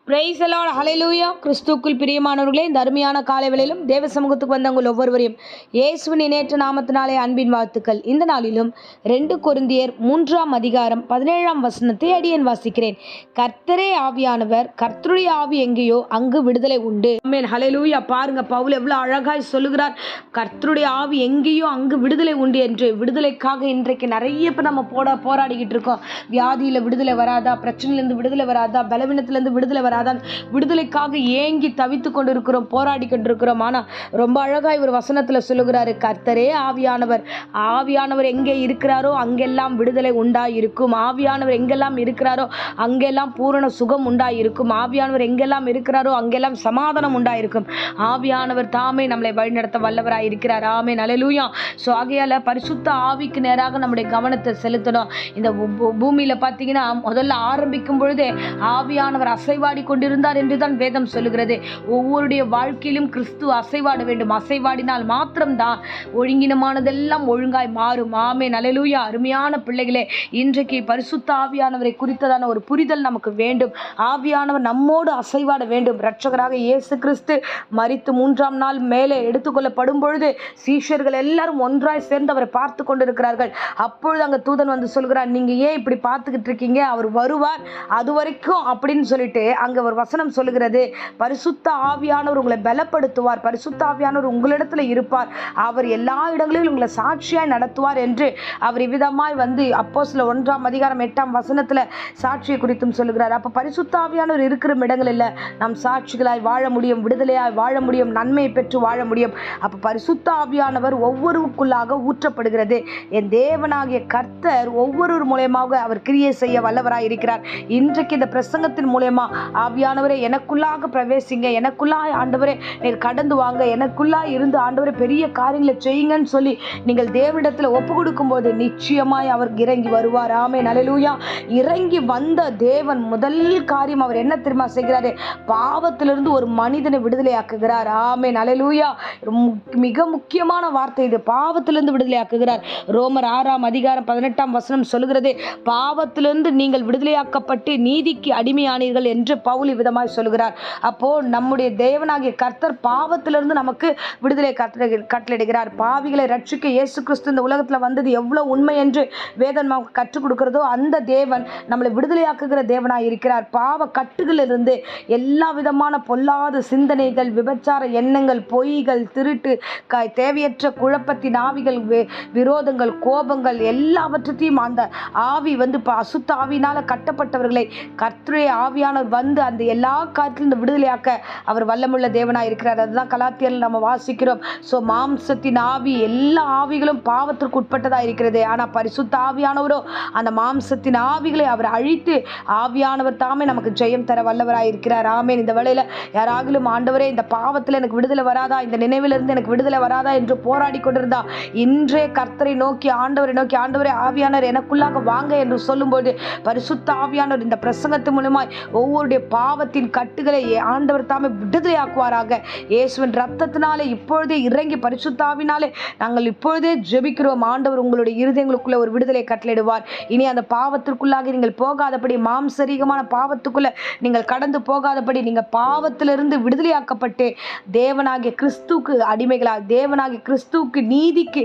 Praise the Lord, ஹல்லேலூயா. கிறிஸ்துவுக்குள் பிரியமானவர்களே, இந்த அருமையான காலை வேளையிலும் தேவ சமூகத்துக்கு வந்தவங்க ஒவ்வொருவரையும் இயேசுவின் இணையற்ற நாமத்தினாலே அன்பின் வாழ்த்துக்கள். இந்த நாளிலும் 2 கொரிந்தியர் 3ஆம் அதிகாரம் 17ஆம் வசனத்தை அடியேன் வாசிக்கிறேன். கர்த்தரே ஆவியானவர், கர்த்தருடைய ஆவி எங்கேயோ அங்கு விடுதலை உண்டு. ஆமென், ஹல்லேலூயா. பாருங்க, பவுல் எவ்வளவு அழகாய் சொல்லுகிறார். கர்த்தருடைய ஆவி எங்கேயோ அங்கு விடுதலை உண்டு என்று. விடுதலைக்காக இன்றைக்கு நிறைய பேர் நம்ம போராடிக்கிட்டு இருக்கோம். வியாதியில விடுதலை வராதா, பிரச்சனையிலிருந்து விடுதலை வராதா, பலவீனத்திலிருந்து விடுதலை வராதா, விடுதலைக்காக ஏங்கி தவித்து கொண்டிருக்கிறோம், போராடி கொண்டிருக்கிறோம். ஆனா ரொம்ப அழகாய் ஒரு வசனத்துல சொல்லுகிறாரு, கர்த்தரே ஆவியானவர். ஆவியானவர் எங்கே இருக்கிறாரோ அங்கெல்லாம் விடுதலை உண்டாயிருக்கும். ஆவியானவர் எங்கெல்லாம் இருக்கிறாரோ அங்கெல்லாம் பூரண சுகம் உண்டாயிருக்கும். ஆவியானவர் எங்கெல்லாம் இருக்கிறாரோ அங்கெல்லாம் சமாதானம் உண்டாயிருக்கும். ஆவியானவர் தாமே நம்மளை வழிநடத்த வல்லவராய் இருக்கிறார். ஆமென், ஹல்லேலூயா. சோ ஆகையால பரிசுத்த ஆவிக்கு நேராக நம்முடைய கவனத்தை செலுத்தணும். இந்த பூமியில பாத்தீங்கன்னா முதல்ல ஆரம்பிக்கும் பொழுதே ஆவியானவர் அசைவாடி கொண்டிருந்தார் என்றுதான் வேதம் சொல்லுகிறது. ஒவ்வொருடைய வாழ்க்கையிலும் கிறிஸ்து அசைவாட வேண்டும். அசைவாடினால் மாத்திரம்தான் ஒழுங்கினமானதெல்லாம் ஒழுங்காய் மாறும். ஆமென், ஹல்லேலூயா. அருமையான பிள்ளைகளே, இன்றைக்கு பரிசுத்த ஆவியானவரை குறித்ததான ஒரு புரிதல் நமக்கு வேண்டும். ஆவியானவர் நம்மோடு அசைவாட வேண்டும். இரட்சகராக இயேசு கிறிஸ்து மரித்து 3ஆம் நாள் மேலே எடுத்துக்கொள்ளப்படும் பொழுது சீஷர்கள் எல்லாரும் ஒன்றாய் சேர்ந்து அவரை பார்த்து கொண்டிருக்கிறார்கள். அப்பொழுது அங்க தூதன் வந்து சொல்கிறார், நீங்க ஏன் இப்படி பார்த்துக்கிட்டு இருக்கீங்க, அவர் வருவார் அது வரைக்கும் அப்படின்னு சொல்லிட்டு அங்க ஒரு வசனம் சொல்லுகிறது, பரிசுத்த ஆவியானவர் உங்களை பலப்படுத்துவார், பரிசுத்த ஆவியானவர் உங்களிடத்துல இருப்பார், அவர் எல்லா இடங்களிலும் உங்களை சாட்சியாய் நடத்துவார் என்று அவர் இவ்விதமாய் வந்து அப்போஸ்தலர் 1ஆம் அதிகாரம் 8ஆம் வசனத்துல சாட்சியை குறித்தும் சொல்லுகிறார். அப்ப பரிசுத்த ஆவியானவர் இருக்கிற இடங்களில் நாம் சாட்சிகளாய் வாழ முடியும், விடுதலையாய் வாழ முடியும், நன்மையை பெற்று வாழ முடியும். அப்ப பரிசுத்த ஆவியானவர் ஒவ்வொருக்குள்ளாக ஊற்றப்படுகிறது. என் தேவனாகிய கர்த்தர் ஒவ்வொரு மூலமாக அவர் கிரியை செய்ய வல்லவராய் இருக்கிறார். இன்றைக்கு இந்த பிரசங்கத்தின் மூலமா ஆவியானவரே எனக்குள்ளாக பிரவேசிங்க, எனக்குள்ளாய் ஆண்டவரே நீர் கடந்து வாங்க, எனக்குள்ளாய் இருந்து ஆண்டவரே பெரிய காரியங்களை செய்யுங்கன்னு சொல்லி நீங்கள் தேவனிடத்தில் ஒப்பு கொடுக்கும் போது நிச்சயமாய் அவர் இறங்கி வருவார். ஆமென், ஹல்லேலூயா. இறங்கி வந்த தேவன் முதல் காரியம் அவர் என்ன தெரியுமா செய்கிறாரு, பாவத்திலிருந்து ஒரு மனிதனை விடுதலையாக்குகிறார். ஆமென், ஹல்லேலூயா. மிக முக்கியமான வார்த்தை இது, பாவத்திலிருந்து விடுதலையாக்குகிறார். ரோமர் 6ஆம் அதிகாரம் 18ஆம் வசனம் சொல்லுகிறது, பாவத்திலிருந்து நீங்கள் விடுதலையாக்கப்பட்டு நீதிக்கு அடிமையானீர்கள் என்று பவுல் விதமாய் சொல்கிறார். அப்போ நம்முடைய தேவனாகிய கர்த்தர் பாவத்திலிருந்து நமக்கு விடுதலை கட்டளையிடுகிறார். பாவிகளை ரட்சிக்க இயேசு கிறிஸ்து இந்த உலகத்துல வந்தது எவ்வளவு உண்மை என்று வேதம் நமக்கு கற்றுக் கொடுக்கிறதோ அந்த தேவன் நம்மளை விடுதலையாக்குகிற தேவனாய் இருக்கிறார். பாவ கட்டுகளிலிருந்து எல்லா விதமான பொல்லாத சிந்தனைகள், விபச்சார எண்ணங்கள், பொய்கள், திருட்டு, தேவையற்ற குழப்பத்தின் ஆவிகள், விரோதங்கள், கோபங்கள் எல்லாவற்றையும் அந்த ஆவி வந்து அசுத்த ஆவியினால கட்டப்பட்டவர்களை கர்த்தருடைய ஆவியானவர் வந்து அந்த எல்லா காரியத்திலிருந்து விடுதலையாக்க அவர் வல்லமுள்ள தேவனாய் இருக்கிறார். அதுதான் கலாத்தியரில் நம்ம வாசிக்கிறோம். சோ மாம்சத்தின் ஆவி, எல்லா ஆவிகளும் பாவத்திற்கு உட்பட்டதா இருக்கிறது. ஆனா பரிசுத்த ஆவியானவரோ அந்த மாம்சத்தின் ஆவிகளை அவர் அழித்து ஆவியானவர் தாமே நமக்கு ஜெயம் தர வல்லவராய் இருக்கிறார். ஆமென். இந்த வேளையில யாராகிலும் ஆண்டவரே இந்த பாவத்துல எனக்கு விடுதலை வராதா, இந்த நினைவிலிருந்து எனக்கு விடுதலை வராதா என்று போராடி கொண்டிருந்தா இன்றே கர்த்தரை நோக்கி ஆண்டவரை நோக்கி, ஆண்டவரே ஆவியானவர் எனக்குள்ளாக வாங்க என்று சொல்லும்போது பரிசுத்த ஆவியானவர் இந்த பிரசங்கத்தின் மூலமாய் ஒவ்வொருடைய பாவத்தின் கட்டுகளை ஆண்டவர் தாமே விடுதலையாக்குவாராக. இயேசுவின் ரத்தத்தினாலே இப்பொழுதே இறங்கி பரிசுத்த ஆவினாலே நாங்கள் இப்பொழுதே ஜெபிக்கிறோம். ஆண்டவர் உங்களுடைய இருதயங்களுக்குள்ள ஒரு விடுதலை கட்டளையிடுவார். இனி அந்த பாவத்திற்குள்ளாக நீங்கள் போகாதபடி, மாம்சரீகமான பாவத்துக்குள்ள நீங்கள் கடந்து போகாதபடி, நீங்க பாவத்திலிருந்து விடுதலையாக்கப்பட்டு தேவனாகிய கிறிஸ்துவுக்கு அடிமைகளாய், தேவனாகிய கிறிஸ்துவுக்கு நீதிக்கு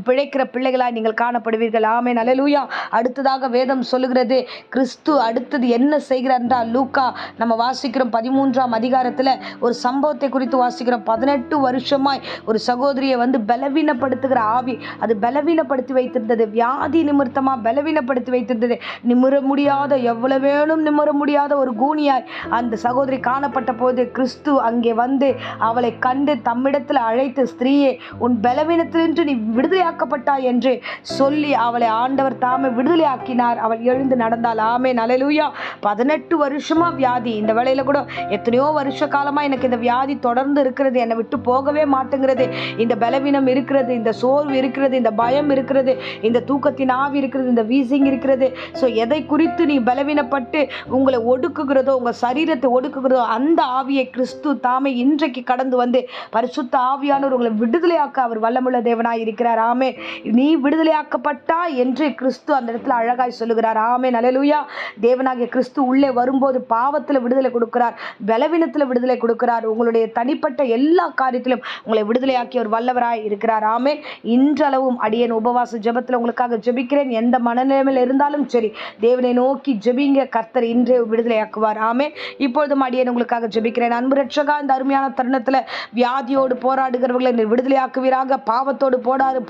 பிழைக்கிற பிள்ளைகளாய் நீங்கள் காணப்படுவீர்கள். ஆமென், ஹல்லேலூயா. அடுத்ததாக வேதம் சொல்லுகிறது, கிறிஸ்து அடுத்தது என்ன செய்கிறார் என்றால் லூக்கா நம்ம வாசிக்கிறோம் 13ஆம் அதிகாரத்துல ஒரு சம்பவத்தை குறித்து வாசிக்கிறோம். 18 வருஷமாய் ஒரு சகோதரியை வந்து பலவீனப்படுத்துகிற ஆவி அது பலவீனப்படுத்தி வைத்திருந்தது. வியாதி நிமித்தமா பலவீனப்படுத்தி வைத்திருந்தது. நிமிர முடியாத, எவ்வளவு வேணும் நிமிர முடியாத ஒரு கூனியாய் அந்த சகோதரி காணப்பட்ட போது கிறிஸ்து அங்கே வந்து அவளை கண்டு தம்மிடத்தில் அழைத்து, ஸ்திரீயே உன் பலவீனத்திலிருந்து நீ விடுதலையாக்கப்பட்டாய் என்று சொல்லி அவளை ஆண்டவர் தாமே விடுதலையாக்கினார். அவள் எழுந்து நடந்தாள். ஆமென், ஹல்லேலூயா. 18 வருஷமா வியாதி. இந்த வேளையில கூட எத்தனையோ வருஷ காலமா எனக்கு இந்த வியாதி தொடர்ந்து இருக்கிறது, என்னை விட்டு போகவே மாட்டேங்கிறது, இந்த பலவீனம் இருக்கிறது, இந்த சோர்வு இருக்கிறது, இந்த பயம் இருக்கிறது, இந்த தூக்கத்தின் ஆவி இருக்கிறது, இந்த வீசிங் இருக்கிறது. ஸோ எதை குறித்து நீ பலவீனப்பட்டு உங்களை ஒடுக்குகிறதோ, உங்கள் சரீரத்தை ஒடுக்குகிறதோ அந்த ஆவியை கிறிஸ்து தாமே இன்றைக்கு கடந்து வந்து பரிசுத்த ஆவியானவர் உங்களை விடுதலையாக்க அவர் வல்லமுள்ள தேவனாய் இருக்கிறார். ஆமே, நீ விடுதலையாக்கப்பட்டா என்று கிறிஸ்து அந்த இடத்துல அழகாய் சொல்லுகிறார். ஆமே, ஹல்லேலூயா. தேவனாகிய கிறிஸ்து உள்ளே வரும்போது பாவத்தில் பாவத்தில் விடுதலை கொடுக்கிறார், பலவீனத்தில் விடுதலை கொடுக்கிறார். உங்களுடைய தனிப்பட்ட எல்லா காரியத்திலும் உங்களை விடுதலையாக்கி ஒரு வல்லவராய் இருக்கிறார். ஆமென். இன்றளவும் அடியேன் உபவாச ஜெபத்தில் உங்களுக்காக ஜெபிக்கிறேன். எந்த மனநிலைமையில் இருந்தாலும் சரி, தேவனை நோக்கி ஜெபிங்க, கர்த்தர் இன்றே விடுதலையாக்குவார். ஆமென். இப்பொழுதும் அடியேன் உங்களுக்காக ஜெபிக்கிறேன். அன்பு ரட்சகா, இந்த அருமையான தருணத்தில் வியாதியோடு போராடுகிறவர்களை நீர் விடுதலையாக்குவீராக. பாவத்தோடு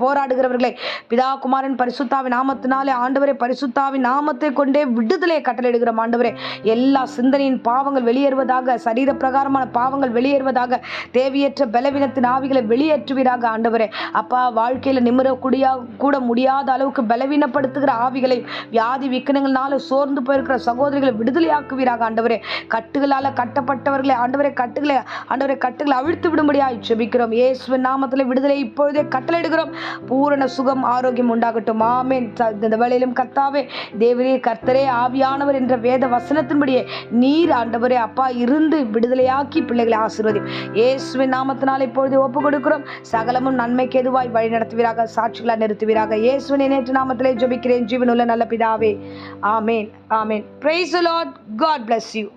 போராடுகிறவர்களை பிதா குமாரன் பரிசுத்தாவின் நாமத்தினாலே ஆண்டவரே, பரிசுத்தாவின் நாமத்தை கொண்டே விடுதலையை கட்டளையிடுகிறோம். ஆண்டவரே, எல்லா சிந்தனையின் பாவங்கள் வெளியேறுவதாக, சரீர பிரகாரமான பாவங்கள் வெளியேறுவதாக, தேவையற்ற பலவீனத்தின் ஆவிகளை வெளியேற்றுவீராக. ஆண்டவரே அப்பா, வாழ்க்கையில் கூட முடியாத அளவுக்கு பலவீனப்படுத்துகிற ஆவிகளை, வியாதி விக்கனங்களால சோர்ந்து போயிருக்கிற சகோதரிகளை விடுதலையாக்குவீராக. ஆண்டவரே, கட்டுகளால் கட்டப்பட்டவர்களை ஆண்டவரை கட்டுகளை அவிழ்த்து விடும்படியாய் ஜெபிக்கிறோம். இயேசுவின் நாமத்தில் விடுதலை இப்பொழுதே கட்டளையிடுகிறோம். பூரண சுகம் ஆரோக்கியம் உண்டாகட்டும். ஆமென். இந்த வேளையிலும் கர்த்தாவே, தேவரே, கர்த்தரே, ஆவியானவர் என்ற வேத வசனத்தின்படியே நீர் ஆண்டவரே அப்பா இருந்து விடுதலையாக்கி பிள்ளைகளை ஆசீர்வதி. இயேசுவின் நாமத்தினால் இப்பொழுது ஒப்பு கொடுக்கிறோம். சகலமும் நன்மைக்கு எதுவாய் வழி நடத்துவீராக, சாட்சிகளா நிறுத்துவீராக. இயேசுவின் நேற்று நாமத்திலே ஜெபிக்கிறேன் ஜீவனுள்ள நல்ல பிதாவே. ஆமென். ஆமென். Praise the Lord. God bless you.